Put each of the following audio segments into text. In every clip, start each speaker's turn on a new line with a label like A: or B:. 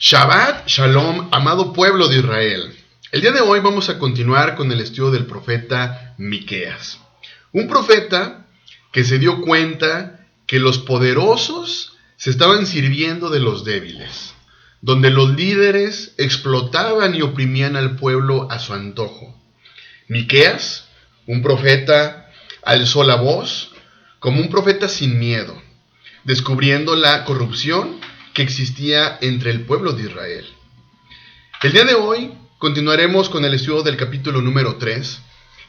A: Shabbat Shalom, amado pueblo de Israel. El día de hoy vamos a continuar con el estudio del profeta Miqueas. Un profeta que se dio cuenta que los poderosos se estaban sirviendo de los débiles, donde los líderes explotaban y oprimían al pueblo a su antojo. Miqueas, un profeta, alzó la voz como un profeta sin miedo, descubriendo la corrupción que existía entre el pueblo de Israel. El día de hoy continuaremos con el estudio del capítulo número 3,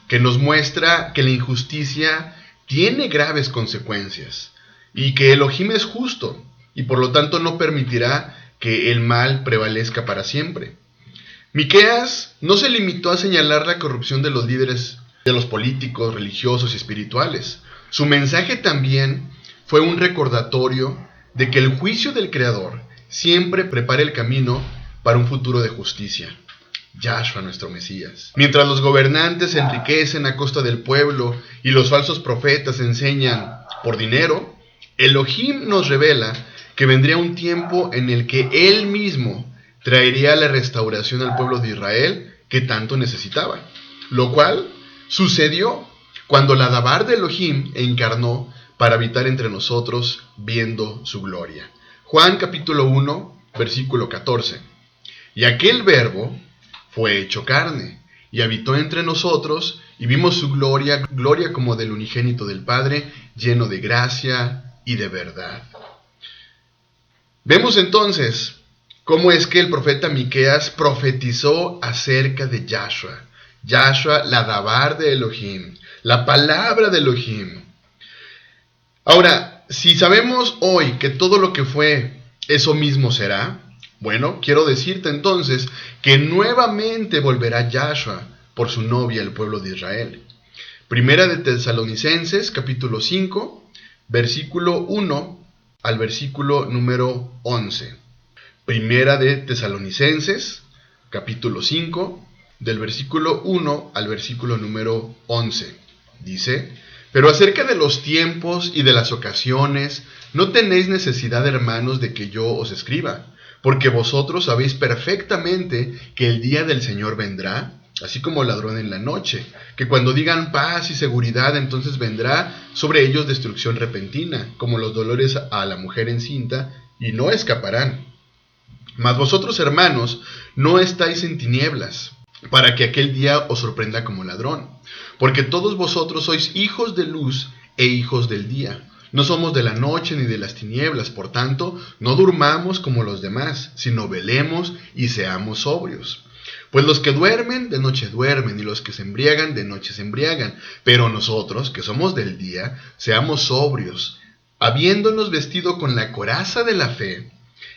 A: que nos muestra que la injusticia tiene graves consecuencias y que Elohim es justo y por lo tanto no permitirá que el mal prevalezca para siempre. Miqueas no se limitó a señalar la corrupción de los líderes, de los políticos, religiosos y espirituales. Su mensaje también fue un recordatorio de que el juicio del Creador siempre prepara el camino para un futuro de justicia. Yahshua, nuestro Mesías. Mientras los gobernantes se enriquecen a costa del pueblo y los falsos profetas enseñan por dinero, Elohim nos revela que vendría un tiempo en el que Él mismo traería la restauración al pueblo de Israel que tanto necesitaba, lo cual sucedió cuando la Dabar de Elohim encarnó para habitar entre nosotros viendo su gloria. Juan capítulo 1, versículo 14. Y aquel verbo fue hecho carne, y habitó entre nosotros, y vimos su gloria, gloria como del unigénito del Padre, lleno de gracia y de verdad. Vemos entonces cómo es que el profeta Miqueas profetizó acerca de Yahshua. Yahshua, la Dabar de Elohim, la palabra de Elohim. Ahora, si sabemos hoy que todo lo que fue, eso mismo será, bueno, quiero decirte entonces que nuevamente volverá Yahshua por su novia, el pueblo de Israel. Primera de Tesalonicenses, capítulo 5, versículo 1 al versículo número 11. Primera de Tesalonicenses, capítulo 5, del versículo 1 al versículo número 11. Dice: pero acerca de los tiempos y de las ocasiones, no tenéis necesidad, hermanos, de que yo os escriba, porque vosotros sabéis perfectamente que el día del Señor vendrá, así como ladrón en la noche, que cuando digan paz y seguridad, entonces vendrá sobre ellos destrucción repentina, como los dolores a la mujer encinta, y no escaparán. Mas vosotros, hermanos, no estáis en tinieblas, para que aquel día os sorprenda como ladrón. Porque todos vosotros sois hijos de luz e hijos del día. No somos de la noche ni de las tinieblas, por tanto, no durmamos como los demás, sino velemos y seamos sobrios. Pues los que duermen, de noche duermen, y los que se embriagan, de noche se embriagan. Pero nosotros, que somos del día, seamos sobrios, habiéndonos vestido con la coraza de la fe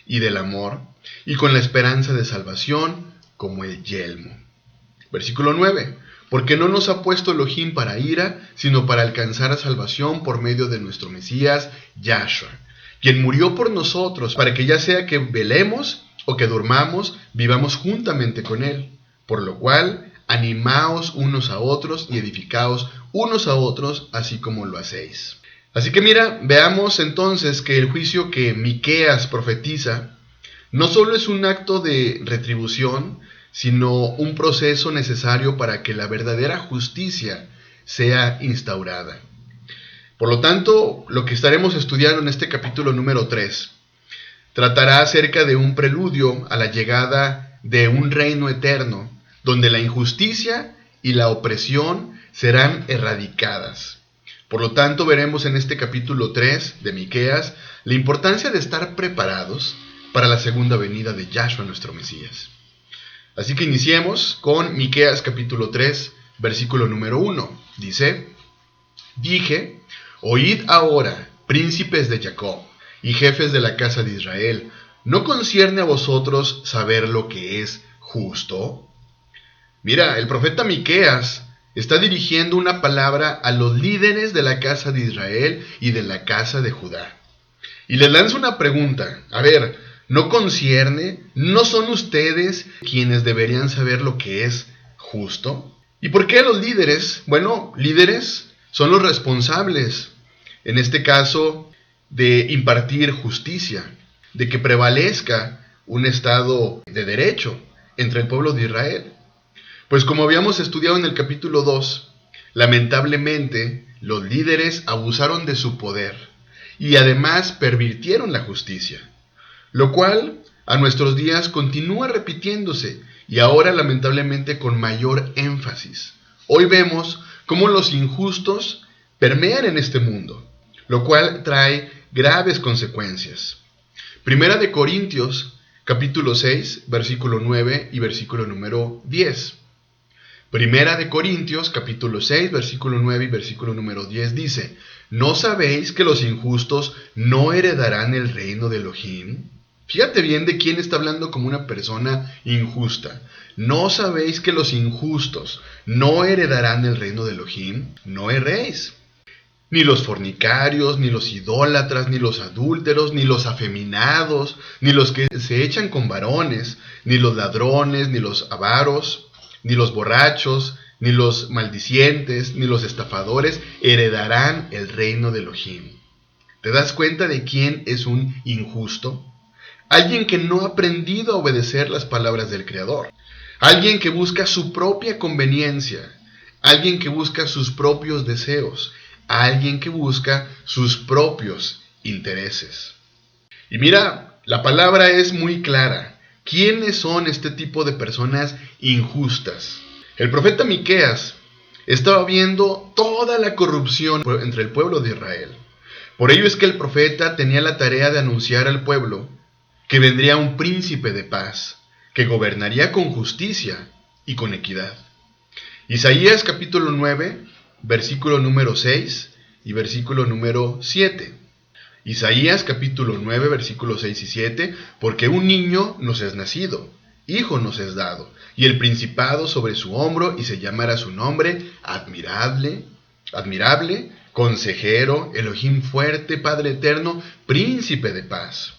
A: y del amor, y con la esperanza de salvación como el yelmo. Versículo 9. Porque no nos ha puesto Elohim para ira, sino para alcanzar a salvación por medio de nuestro Mesías, Yahshua, quien murió por nosotros, para que ya sea que velemos o que durmamos, vivamos juntamente con Él. Por lo cual, animaos unos a otros y edificaos unos a otros, así como lo hacéis. Así que mira, veamos entonces que el juicio que Miqueas profetiza no solo es un acto de retribución, sino un proceso necesario para que la verdadera justicia sea instaurada. Por lo tanto, lo que estaremos estudiando en este capítulo número 3 tratará acerca de un preludio a la llegada de un reino eterno, donde la injusticia y la opresión serán erradicadas. Por lo tanto, veremos en este capítulo 3 de Miqueas la importancia de estar preparados para la segunda venida de Yahshua, nuestro Mesías. Así que iniciemos con Miqueas capítulo 3, versículo número 1. Dice: dije, oíd ahora, príncipes de Jacob y jefes de la casa de Israel, ¿no concierne a vosotros saber lo que es justo? Mira, el profeta Miqueas está dirigiendo una palabra a los líderes de la casa de Israel y de la casa de Judá. Y les lanza una pregunta. A ver, ¿no concierne? ¿No son ustedes quienes deberían saber lo que es justo? ¿Y por qué los líderes? Bueno, líderes son los responsables, en este caso, de impartir justicia, de que prevalezca un Estado de derecho entre el pueblo de Israel. Pues como habíamos estudiado en el capítulo 2, lamentablemente los líderes abusaron de su poder y además pervirtieron la justicia, lo cual a nuestros días continúa repitiéndose y ahora lamentablemente con mayor énfasis. Hoy vemos cómo los injustos permean en este mundo, lo cual trae graves consecuencias. Primera de Corintios, capítulo 6, versículo 9 y versículo número 10. Primera de Corintios, capítulo 6, versículo 9 y versículo número 10 dice: ¿No sabéis que los injustos no heredarán el reino de Elohim? Fíjate bien de quién está hablando como una persona injusta. ¿No sabéis que los injustos no heredarán el reino de Elohim? No erréis. Ni los fornicarios, ni los idólatras, ni los adúlteros, ni los afeminados, ni los que se echan con varones, ni los ladrones, ni los avaros, ni los borrachos, ni los maldicientes, ni los estafadores heredarán el reino de Elohim. ¿Te das cuenta de quién es un injusto? Alguien que no ha aprendido a obedecer las palabras del Creador. Alguien que busca su propia conveniencia. Alguien que busca sus propios deseos. Alguien que busca sus propios intereses. Y mira, la palabra es muy clara. ¿Quiénes son este tipo de personas injustas? El profeta Miqueas estaba viendo toda la corrupción entre el pueblo de Israel. Por ello es que el profeta tenía la tarea de anunciar al pueblo que vendría un príncipe de paz, que gobernaría con justicia y con equidad. Isaías capítulo 9, versículo número 6 y versículo número 7. Isaías capítulo 9, versículos 6 y 7, porque un niño nos es nacido, hijo nos es dado, y el principado sobre su hombro, y se llamará su nombre admirable, consejero, Elohim fuerte, Padre eterno, príncipe de paz.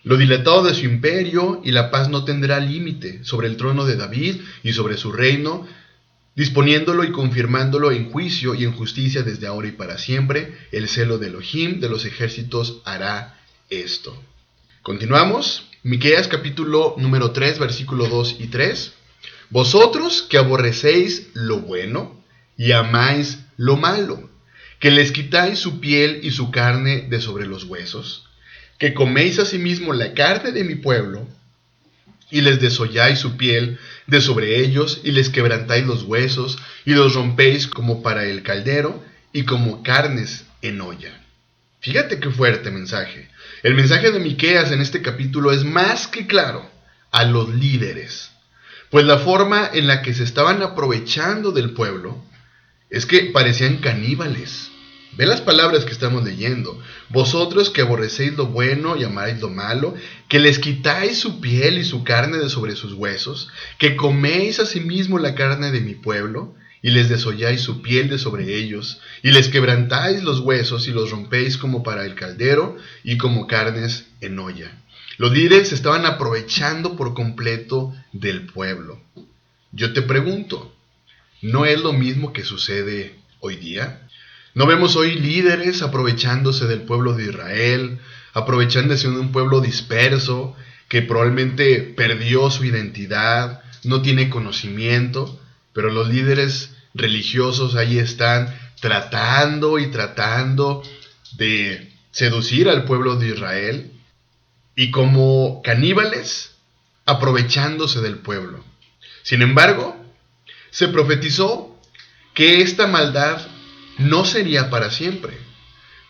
A: Lo dilatado de su imperio y la paz no tendrá límite sobre el trono de David y sobre su reino, disponiéndolo y confirmándolo en juicio y en justicia desde ahora y para siempre. El celo de Elohim de los ejércitos hará esto. Continuamos. Miqueas capítulo número 3, versículo 2 y 3. Vosotros que aborrecéis lo bueno y amáis lo malo, que les quitáis su piel y su carne de sobre los huesos, que coméis asimismo la carne de mi pueblo, y les desolláis su piel de sobre ellos, y les quebrantáis los huesos, y los rompéis como para el caldero, y como carnes en olla. Fíjate qué fuerte mensaje. El mensaje de Miqueas en este capítulo es más que claro a los líderes, pues la forma en la que se estaban aprovechando del pueblo es que parecían caníbales. Ve las palabras que estamos leyendo. Vosotros que aborrecéis lo bueno y amáis lo malo, que les quitáis su piel y su carne de sobre sus huesos, que coméis asimismo la carne de mi pueblo, y les desolláis su piel de sobre ellos, y les quebrantáis los huesos y los rompéis como para el caldero y como carnes en olla. Los líderes se estaban aprovechando por completo del pueblo. Yo te pregunto, ¿no es lo mismo que sucede hoy día? ¿No vemos hoy líderes aprovechándose del pueblo de Israel, aprovechándose de un pueblo disperso que probablemente perdió su identidad, no tiene conocimiento, pero los líderes religiosos ahí están tratando de seducir al pueblo de Israel y como caníbales aprovechándose del pueblo? Sin embargo, se profetizó que esta maldad no sería para siempre,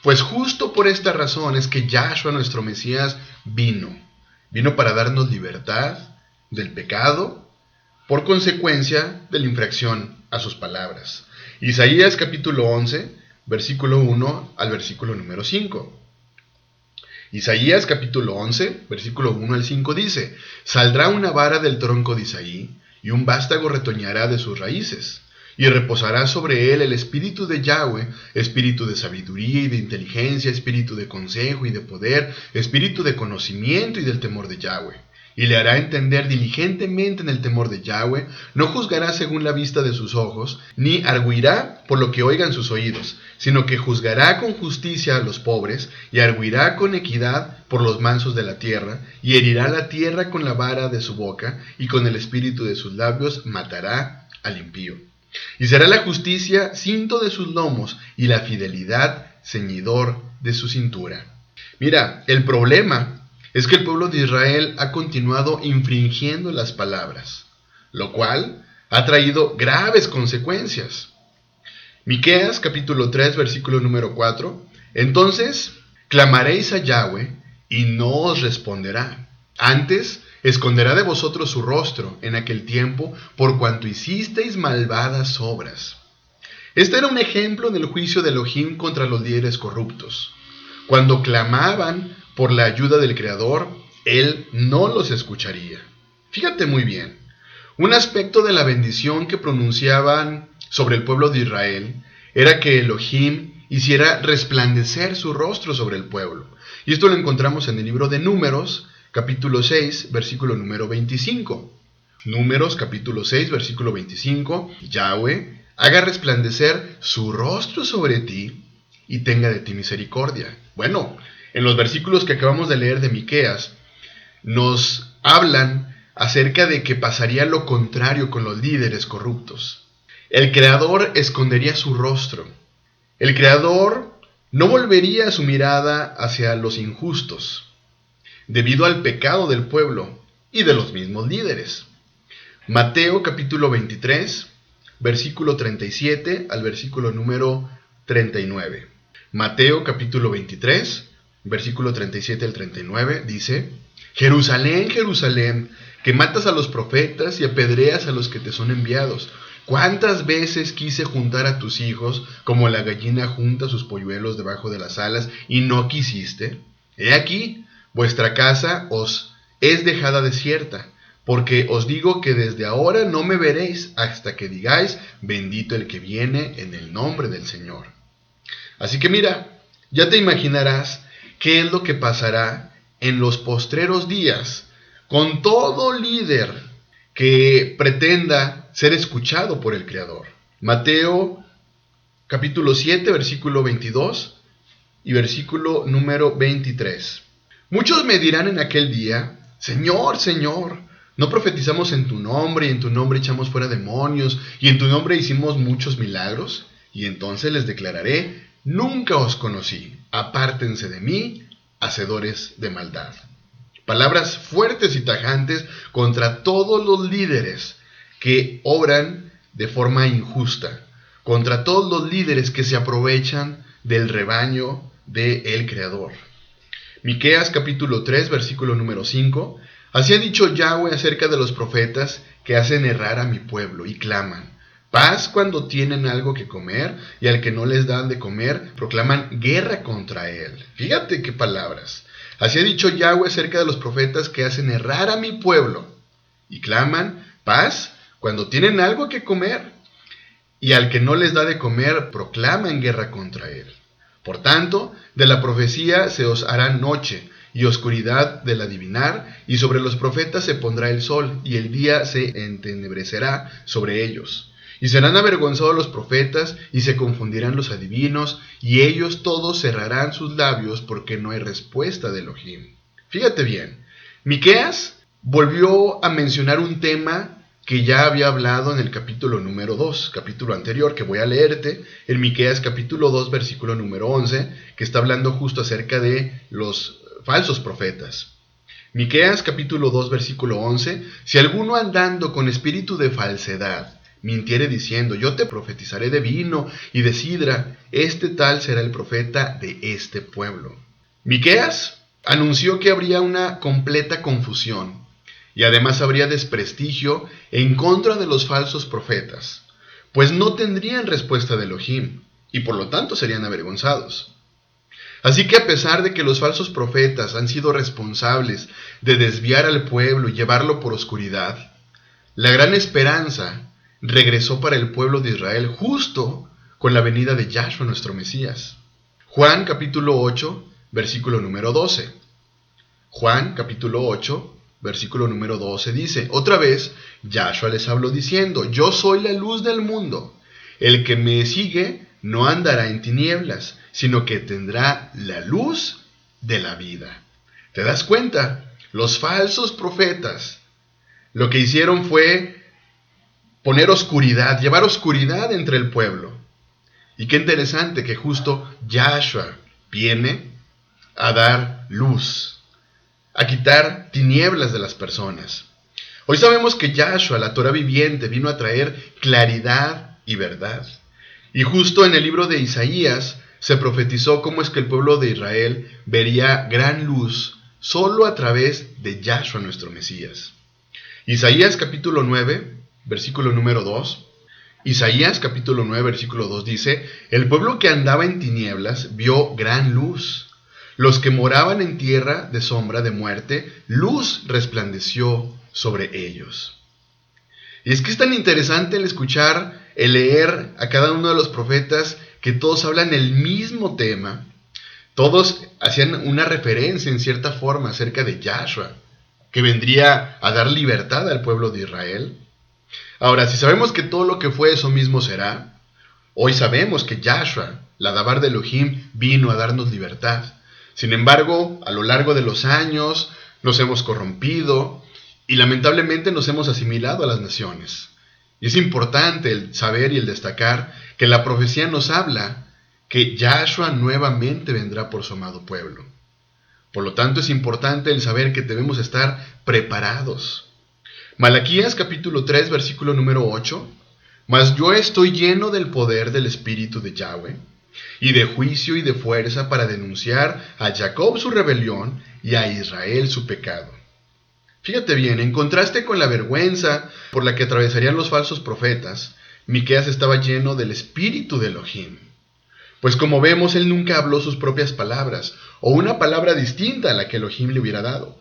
A: pues justo por esta razón es que Yahshua, nuestro Mesías, vino para darnos libertad del pecado por consecuencia de la infracción a sus palabras. Isaías capítulo 11, versículo 1 al versículo número 5. Isaías capítulo 11, versículo 1 al 5 dice: Saldrá una vara del tronco de Isaí, y un vástago retoñará de sus raíces. Y reposará sobre él el espíritu de Yahweh, espíritu de sabiduría y de inteligencia, espíritu de consejo y de poder, espíritu de conocimiento y del temor de Yahweh. y le hará entender diligentemente en el temor de Yahweh, no juzgará según la vista de sus ojos, ni arguirá por lo que oigan sus oídos, sino que juzgará con justicia a los pobres, y arguirá con equidad por los mansos de la tierra, y herirá la tierra con la vara de su boca, y con el espíritu de sus labios matará al impío. Y será la justicia cinto de sus lomos, y la fidelidad ceñidor de su cintura. Mira, el problema es que el pueblo de Israel ha continuado infringiendo las palabras, lo cual ha traído graves consecuencias. Miqueas capítulo 3 versículo número 4. Entonces clamaréis a Yahweh y no os responderá. Antes esconderá de vosotros su rostro en aquel tiempo por cuanto hicisteis malvadas obras. Este era un ejemplo del juicio de Elohim contra los líderes corruptos. Cuando clamaban por la ayuda del Creador, Él no los escucharía. Fíjate muy bien, un aspecto de la bendición que pronunciaban sobre el pueblo de Israel era que Elohim hiciera resplandecer su rostro sobre el pueblo. Y esto lo encontramos en el libro de Números, capítulo 6, versículo número 25. Números, capítulo 6, versículo 25. Yahweh haga resplandecer su rostro sobre ti y tenga de ti misericordia. Bueno, en los versículos que acabamos de leer de Miqueas, nos hablan acerca de que pasaría lo contrario con los líderes corruptos. El Creador escondería su rostro. El Creador no volvería su mirada hacia los injustos, debido al pecado del pueblo y de los mismos líderes. Mateo capítulo 23, versículo 37 al versículo número 39. Mateo capítulo 23, versículo 37 al 39 dice: Jerusalén, Jerusalén, que matas a los profetas y apedreas a los que te son enviados. ¿Cuántas veces quise juntar a tus hijos como la gallina junta sus polluelos debajo de las alas y no quisiste? He aquí, vuestra casa os es dejada desierta, porque os digo que desde ahora no me veréis hasta que digáis, bendito el que viene en el nombre del Señor. Así que mira, ya te imaginarás qué es lo que pasará en los postreros días con todo líder que pretenda ser escuchado por el Creador. Mateo capítulo 7, versículo 22 y versículo número 23. Muchos me dirán en aquel día: Señor, Señor, ¿no profetizamos en tu nombre, y en tu nombre echamos fuera demonios, y en tu nombre hicimos muchos milagros? Y entonces les declararé: nunca os conocí, apártense de mí, hacedores de maldad. Palabras fuertes y tajantes contra todos los líderes que obran de forma injusta, contra todos los líderes que se aprovechan del rebaño del Creador. Miqueas capítulo 3, versículo número 5. Así ha dicho Yahweh acerca de los profetas que hacen errar a mi pueblo y claman: paz cuando tienen algo que comer, y al que no les dan de comer, proclaman guerra contra él. Fíjate qué palabras. Así ha dicho Yahweh acerca de los profetas que hacen errar a mi pueblo y claman paz cuando tienen algo que comer, y al que no les da de comer, proclaman guerra contra él. Por tanto, de la profecía se os hará noche y oscuridad del adivinar, y sobre los profetas se pondrá el sol, y el día se entenebrecerá sobre ellos. Y serán avergonzados los profetas, y se confundirán los adivinos, y ellos todos cerrarán sus labios, porque no hay respuesta de Elohim. Fíjate bien, Miqueas volvió a mencionar un tema que ya había hablado en el capítulo número 2, capítulo anterior, que voy a leerte, en Miqueas capítulo 2, versículo número 11, que está hablando justo acerca de los falsos profetas. Miqueas capítulo 2, versículo 11, si alguno andando con espíritu de falsedad mintiere diciendo: yo te profetizaré de vino y de sidra, este tal será el profeta de este pueblo. Miqueas anunció que habría una completa confusión, y además habría desprestigio en contra de los falsos profetas, pues no tendrían respuesta de Elohim, y por lo tanto serían avergonzados. Así que a pesar de que los falsos profetas han sido responsables de desviar al pueblo y llevarlo por oscuridad, la gran esperanza regresó para el pueblo de Israel justo con la venida de Yahshua nuestro Mesías. Juan capítulo 8, versículo número 12. Juan capítulo 8, versículo número 12 dice: otra vez, Yahshua les habló diciendo: yo soy la luz del mundo. El que me sigue no andará en tinieblas, sino que tendrá la luz de la vida. ¿Te das cuenta? Los falsos profetas lo que hicieron fue poner oscuridad, llevar oscuridad entre el pueblo. Y qué interesante que justo Yahshua viene a dar luz, a quitar tinieblas de las personas. Hoy sabemos que Yahshua, la Torah viviente, vino a traer claridad y verdad. Y justo en el libro de Isaías se profetizó cómo es que el pueblo de Israel vería gran luz solo a través de Yahshua, nuestro Mesías. Isaías capítulo 9, versículo número 2. Isaías capítulo 9, versículo 2 dice: el pueblo que andaba en tinieblas vio gran luz. Los que moraban en tierra de sombra de muerte, luz resplandeció sobre ellos. Y es que es tan interesante el escuchar, el leer a cada uno de los profetas, que todos hablan el mismo tema. Todos hacían una referencia en cierta forma acerca de Yahshua, que vendría a dar libertad al pueblo de Israel. Ahora, si sabemos que todo lo que fue eso mismo será, hoy sabemos que Yahshua, la Dabar de Elohim, vino a darnos libertad. Sin embargo, a lo largo de los años nos hemos corrompido y lamentablemente nos hemos asimilado a las naciones. Y es importante el saber y el destacar que la profecía nos habla que Yahshua nuevamente vendrá por su amado pueblo. Por lo tanto, es importante el saber que debemos estar preparados. Malaquías capítulo 3, versículo número 8. Mas yo estoy lleno del poder del Espíritu de Yahweh, y de juicio y de fuerza para denunciar a Jacob su rebelión y a Israel su pecado. Fíjate bien, en contraste con la vergüenza por la que atravesarían los falsos profetas, Miqueas estaba lleno del Espíritu de Elohim. Pues como vemos, él nunca habló sus propias palabras, o una palabra distinta a la que Elohim le hubiera dado.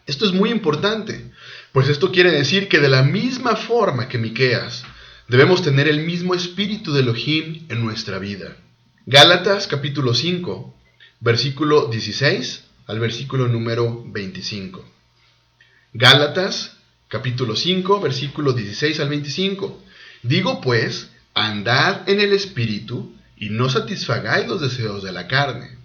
A: Esto es muy importante, pues esto quiere decir que de la misma forma que Miqueas, debemos tener el mismo Espíritu de Elohim en nuestra vida. Gálatas capítulo 5, versículo 16 al versículo número 25. Gálatas capítulo 5, versículo 16 al 25. Digo pues, andad en el Espíritu, y no satisfagáis los deseos de la carne,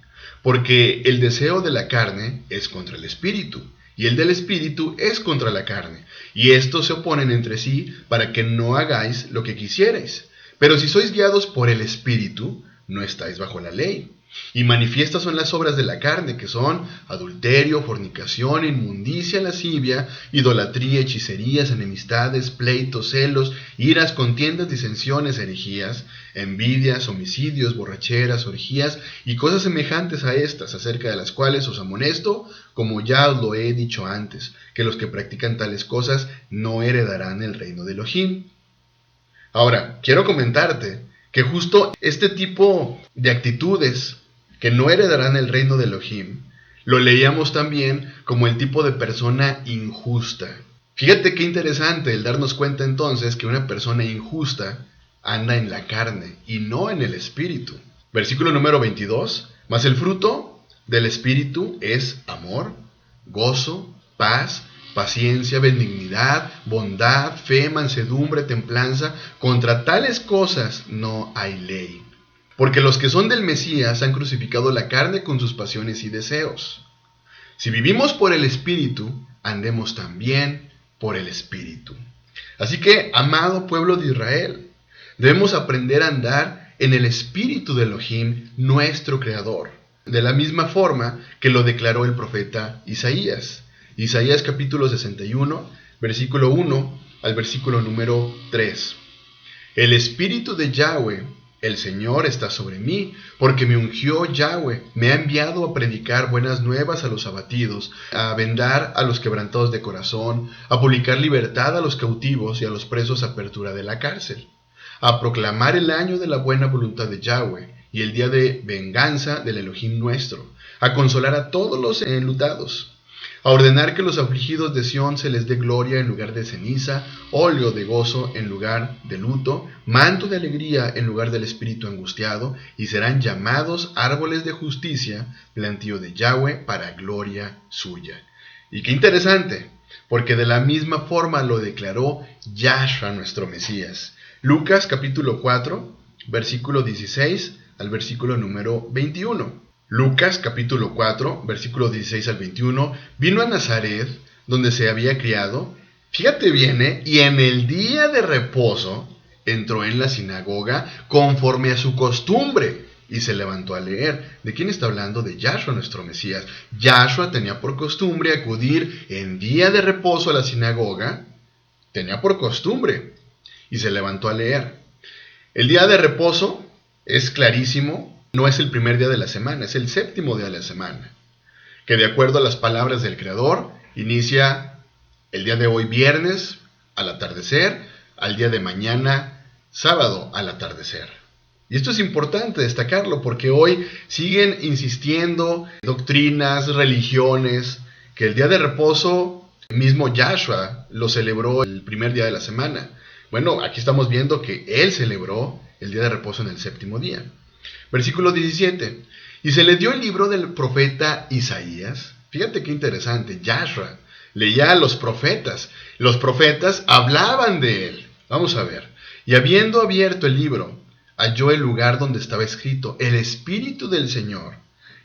A: porque el deseo de la carne es contra el Espíritu, y el del Espíritu es contra la carne, y estos se oponen entre sí para que no hagáis lo que quisierais. Pero si sois guiados por el Espíritu, no estáis bajo la ley. Y manifiestas son las obras de la carne, que son adulterio, fornicación, inmundicia, lascivia, idolatría, hechicerías, enemistades, pleitos, celos, iras, contiendas, disensiones, herejías, envidias, homicidios, borracheras, orgías y cosas semejantes a estas, acerca de las cuales os amonesto, como ya os lo he dicho antes, que los que practican tales cosas no heredarán el reino de Elohim. Ahora, quiero comentarte que justo este tipo de actitudes que no heredarán el reino de Elohim, lo leíamos también como el tipo de persona injusta. Fíjate qué interesante el darnos cuenta entonces que una persona injusta anda en la carne y no en el Espíritu. Versículo número 22. Mas el fruto del Espíritu es amor, gozo, paz, paciencia, benignidad, bondad, fe, mansedumbre, templanza. Contra tales cosas no hay ley. Porque los que son del Mesías han crucificado la carne con sus pasiones y deseos. Si vivimos por el Espíritu, andemos también por el Espíritu. Así que, amado pueblo de Israel, debemos aprender a andar en el Espíritu de Elohim, nuestro Creador, de la misma forma que lo declaró el profeta Isaías. Isaías capítulo 61, versículo 1 al versículo número 3. El Espíritu de Yahweh, el Señor, está sobre mí, porque me ungió Yahweh, me ha enviado a predicar buenas nuevas a los abatidos, a vendar a los quebrantados de corazón, a publicar libertad a los cautivos y a los presos apertura de la cárcel, a proclamar el año de la buena voluntad de Yahweh y el día de venganza del Elohim nuestro, a consolar a todos los enlutados, a ordenar que los afligidos de Sión se les dé gloria en lugar de ceniza, óleo de gozo en lugar de luto, manto de alegría en lugar del espíritu angustiado, y serán llamados árboles de justicia, plantío de Yahweh para gloria suya. Y qué interesante, porque de la misma forma lo declaró Yahshua nuestro Mesías. Lucas capítulo 4, versículo 16 al versículo número 21. Lucas capítulo 4, versículo 16 al 21, vino a Nazaret, donde se había criado. Fíjate bien, y en el día de reposo entró en la sinagoga conforme a su costumbre y se levantó a leer. ¿De quién está hablando? De Yahshua nuestro Mesías. Yahshua tenía por costumbre acudir en día de reposo a la sinagoga, tenía por costumbre, y se levantó a leer. El día de reposo es clarísimo, no es el primer día de la semana, es el séptimo día de la semana, que de acuerdo a las palabras del Creador, inicia el día de hoy viernes al atardecer, al día de mañana sábado al atardecer. Y esto es importante destacarlo porque hoy siguen insistiendo doctrinas, religiones, que el día de reposo, mismo Yahshua lo celebró el primer día de la semana. Bueno, aquí estamos viendo que él celebró el día de reposo en el séptimo día. Versículo 17. Y se le dio el libro del profeta Isaías. Fíjate qué interesante, Yahshua leía a los profetas hablaban de él. Vamos a ver. Y habiendo abierto el libro, halló el lugar donde estaba escrito: el Espíritu del Señor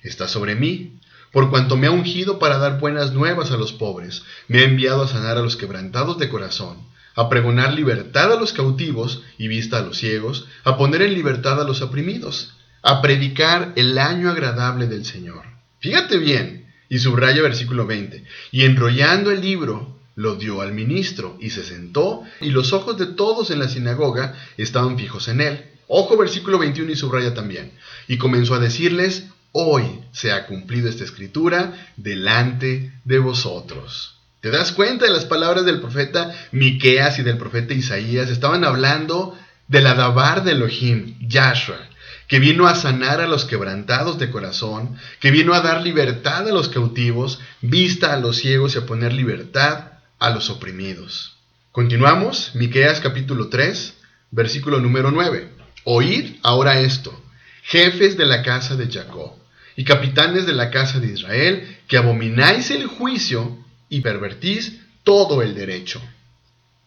A: está sobre mí, por cuanto me ha ungido para dar buenas nuevas a los pobres, me ha enviado a sanar a los quebrantados de corazón, a pregonar libertad a los cautivos y vista a los ciegos, a poner en libertad a los oprimidos, a predicar el año agradable del Señor. Fíjate bien, y subraya versículo 20, y enrollando el libro, lo dio al ministro, y se sentó, y los ojos de todos en la sinagoga estaban fijos en él. Ojo, versículo 21, y subraya también. Y comenzó a decirles: hoy se ha cumplido esta escritura delante de vosotros. ¿Te das cuenta de las palabras del profeta Miqueas y del profeta Isaías? Estaban hablando del Adabar de Elohim, Yahshua, que vino a sanar a los quebrantados de corazón, que vino a dar libertad a los cautivos, vista a los ciegos y a poner libertad a los oprimidos. Continuamos, Miqueas capítulo 3, versículo número 9. Oíd ahora esto, jefes de la casa de Jacob y capitanes de la casa de Israel, que abomináis el juicio y pervertís todo el derecho.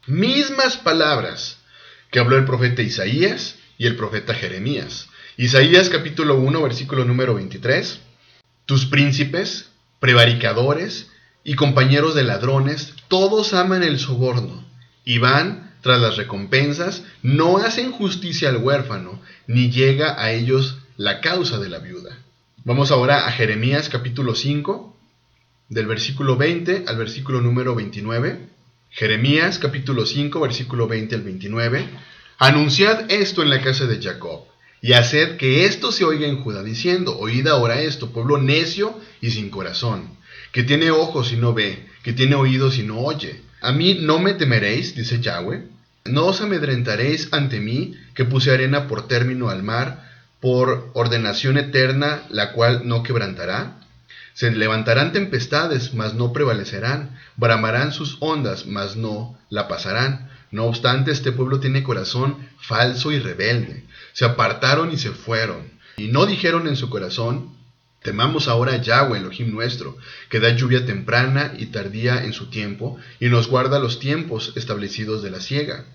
A: Mismas palabras que habló el profeta Isaías y el profeta Jeremías. Isaías capítulo 1, versículo número 23. Tus príncipes, prevaricadores y compañeros de ladrones, todos aman el soborno y van tras las recompensas, no hacen justicia al huérfano, ni llega a ellos la causa de la viuda. Vamos ahora a Jeremías capítulo 5, del versículo 20 al versículo número 29. Jeremías capítulo 5, versículo 20 al 29. Anunciad esto en la casa de Jacob, y haced que esto se oiga en Judá, diciendo: oíd ahora esto, pueblo necio y sin corazón, que tiene ojos y no ve, que tiene oídos y no oye. A mí no me temeréis, dice Yahweh, no os amedrentaréis ante mí, que puse arena por término al mar, por ordenación eterna, la cual no quebrantará. Se levantarán tempestades, mas no prevalecerán, bramarán sus ondas, mas no la pasarán. No obstante, este pueblo tiene corazón falso y rebelde. Se apartaron y se fueron, y no dijeron en su corazón: temamos ahora a Yahweh, Elohim nuestro, que da lluvia temprana y tardía en su tiempo, y nos guarda los tiempos establecidos de la siega.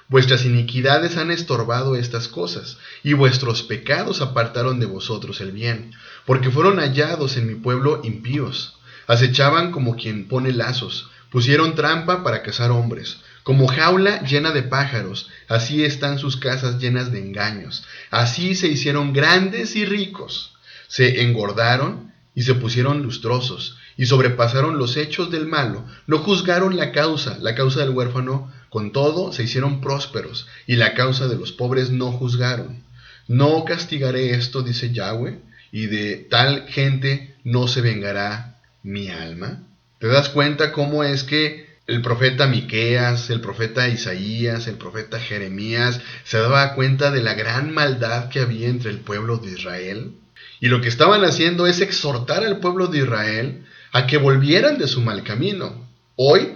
A: Vuestras iniquidades han estorbado estas cosas, y vuestros pecados apartaron de vosotros el bien, porque fueron hallados en mi pueblo impíos. Acechaban como quien pone lazos, pusieron trampa para cazar hombres. Como jaula llena de pájaros, así están sus casas llenas de engaños. Así se hicieron grandes y ricos. Se engordaron y se pusieron lustrosos, y sobrepasaron los hechos del malo. No juzgaron la causa del huérfano, con todo se hicieron prósperos, y la causa de los pobres no juzgaron. No castigaré esto, dice Yahweh, y de tal gente no se vengará mi alma. ¿Te das cuenta cómo es que el profeta Miqueas, el profeta Isaías, el profeta Jeremías se daba cuenta de la gran maldad que había entre el pueblo de Israel? Y lo que estaban haciendo es exhortar al pueblo de Israel a que volvieran de su mal camino. Hoy,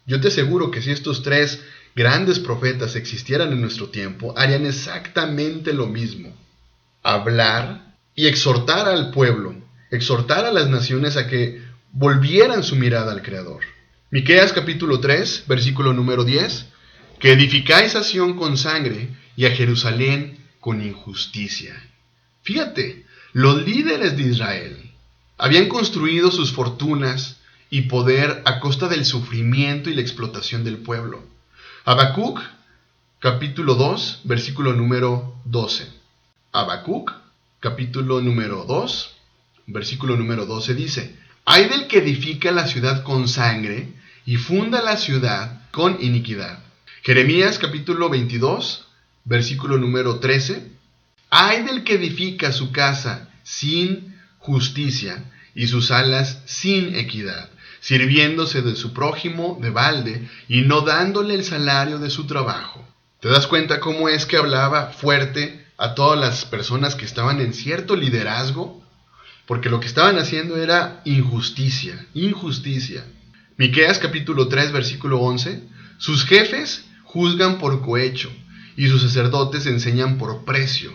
A: yo te aseguro que si estos tres grandes profetas existieran en nuestro tiempo, harían exactamente lo mismo. Hablar y exhortar al pueblo, exhortar a las naciones a que volvieran su mirada al Creador. Miqueas capítulo 3, versículo número 10, que edificáis a Sión con sangre y a Jerusalén con injusticia. Fíjate, los líderes de Israel habían construido sus fortunas y poder a costa del sufrimiento y la explotación del pueblo. Habacuc capítulo 2, versículo número 12. Habacuc capítulo número 2, versículo número 12 dice: Ay del que edifica la ciudad con sangre y funda la ciudad con iniquidad. Jeremías capítulo 22, versículo número 13. Ay del que edifica su casa sin justicia y sus alas sin equidad, sirviéndose de su prójimo de balde y no dándole el salario de su trabajo. ¿Te das cuenta cómo es que hablaba fuerte a todas las personas que estaban en cierto liderazgo? Porque lo que estaban haciendo era injusticia, injusticia. Miqueas capítulo 3, versículo 11. Sus jefes juzgan por cohecho, y sus sacerdotes enseñan por precio,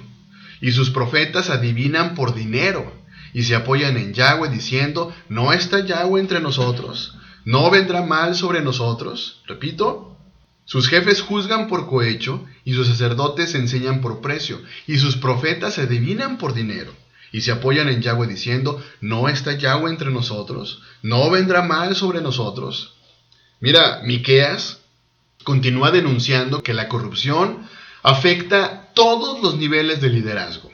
A: y sus profetas adivinan por dinero, y se apoyan en Yahweh diciendo: ¿no está Yahweh entre nosotros? ¿No vendrá mal sobre nosotros? Repito, sus jefes juzgan por cohecho, y sus sacerdotes enseñan por precio, y sus profetas adivinan por dinero, y se apoyan en Yahweh diciendo: ¿no está Yahweh entre nosotros? ¿No vendrá mal sobre nosotros? Mira, Miqueas continúa denunciando que la corrupción afecta todos los niveles de liderazgo.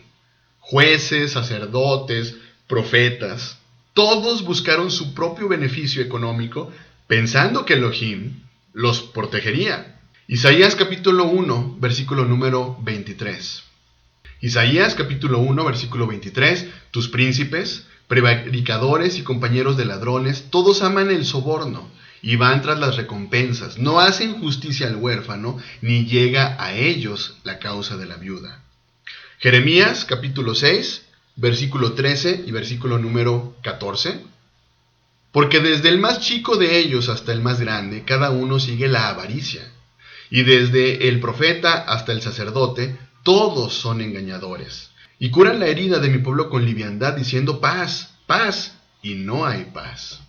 A: Jueces, sacerdotes, profetas, todos buscaron su propio beneficio económico pensando que Elohim los protegería. Isaías capítulo 1, versículo número 23. Isaías capítulo 1, versículo 23. Tus príncipes, prevaricadores y compañeros de ladrones, todos aman el soborno y van tras las recompensas. No hacen justicia al huérfano, ni llega a ellos la causa de la viuda. Jeremías capítulo 6, versículo 13 y versículo número 14. Porque desde el más chico de ellos hasta el más grande, cada uno sigue la avaricia. Y desde el profeta hasta el sacerdote, todos son engañadores. Y curan la herida de mi pueblo con liviandad, diciendo: paz, paz, y no hay paz.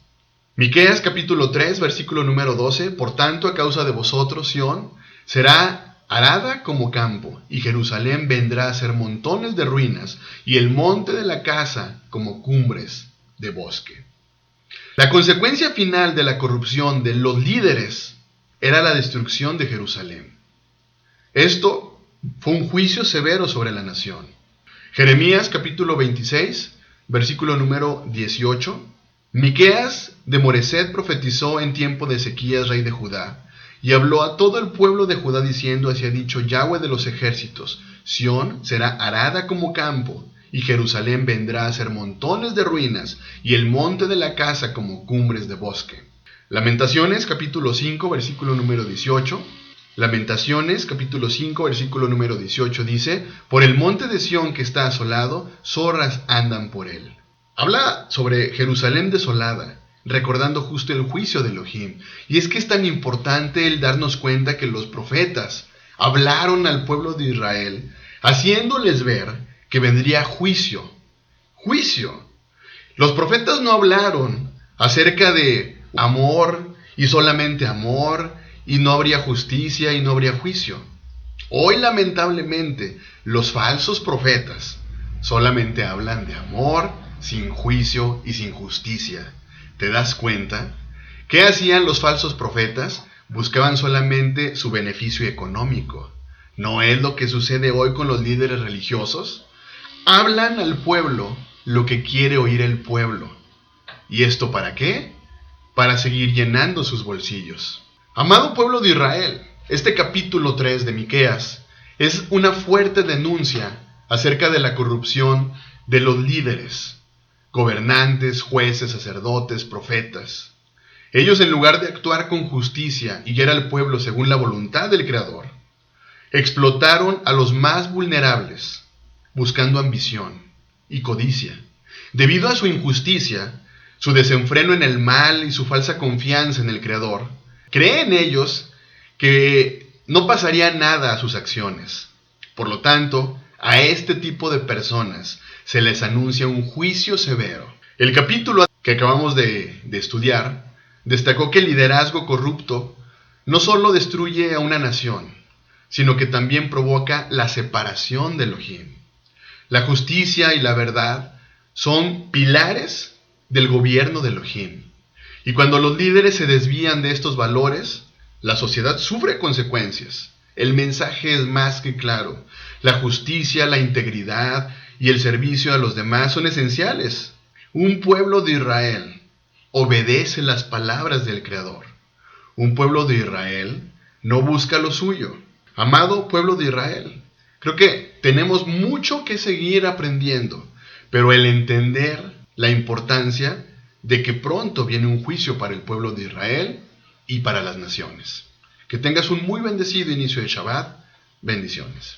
A: Miqueas capítulo 3, versículo número 12. Por tanto, a causa de vosotros, Sión será arada como campo, y Jerusalén vendrá a ser montones de ruinas, y el monte de la casa como cumbres de bosque. La consecuencia final de la corrupción de los líderes era la destrucción de Jerusalén. Esto fue un juicio severo sobre la nación. Jeremías capítulo 26, versículo número 18. Miqueas de Moreset profetizó en tiempo de Ezequías, rey de Judá, y habló a todo el pueblo de Judá diciendo: así ha dicho Yahweh de los ejércitos: Sión será arada como campo, y Jerusalén vendrá a ser montones de ruinas, y el monte de la casa como cumbres de bosque. Lamentaciones capítulo 5, versículo número 18. Lamentaciones capítulo 5, versículo número 18 dice: por el monte de Sión que está asolado, zorras andan por él. Habla sobre Jerusalén desolada, recordando justo el juicio de Elohim. Y es que es tan importante el darnos cuenta que los profetas hablaron al pueblo de Israel, haciéndoles ver que vendría juicio. Juicio. Los profetas no hablaron acerca de amor y solamente amor, y no habría justicia y no habría juicio. Hoy, lamentablemente, los falsos profetas solamente hablan de amor, sin juicio y sin justicia. ¿Te das cuenta? ¿Qué hacían los falsos profetas? Buscaban solamente su beneficio económico. ¿No es lo que sucede hoy con los líderes religiosos? Hablan al pueblo lo que quiere oír el pueblo. ¿Y esto para qué? Para seguir llenando sus bolsillos. Amado pueblo de Israel, este capítulo 3 de Miqueas es una fuerte denuncia acerca de la corrupción de los líderes, gobernantes, jueces, sacerdotes, profetas. Ellos, en lugar de actuar con justicia y guiar al pueblo según la voluntad del Creador, explotaron a los más vulnerables, buscando ambición y codicia. Debido a su injusticia, su desenfreno en el mal y su falsa confianza en el Creador, creen ellos que no pasaría nada a sus acciones. Por lo tanto, a este tipo de personas se les anuncia un juicio severo. El capítulo que acabamos de estudiar Destacó que el liderazgo corrupto no solo destruye a una nación, sino que también provoca la separación de Elohim. La justicia y la verdad son pilares del gobierno de Elohim. Y cuando los líderes se desvían de estos valores, la sociedad sufre consecuencias. El mensaje es más que claro. La justicia, la integridad y el servicio a los demás son esenciales. Un pueblo de Israel obedece las palabras del Creador. Un pueblo de Israel no busca lo suyo. Amado pueblo de Israel, creo que tenemos mucho que seguir aprendiendo, pero el entender la importancia de que pronto viene un juicio para el pueblo de Israel y para las naciones. Que tengas un muy bendecido inicio de Shabbat. Bendiciones.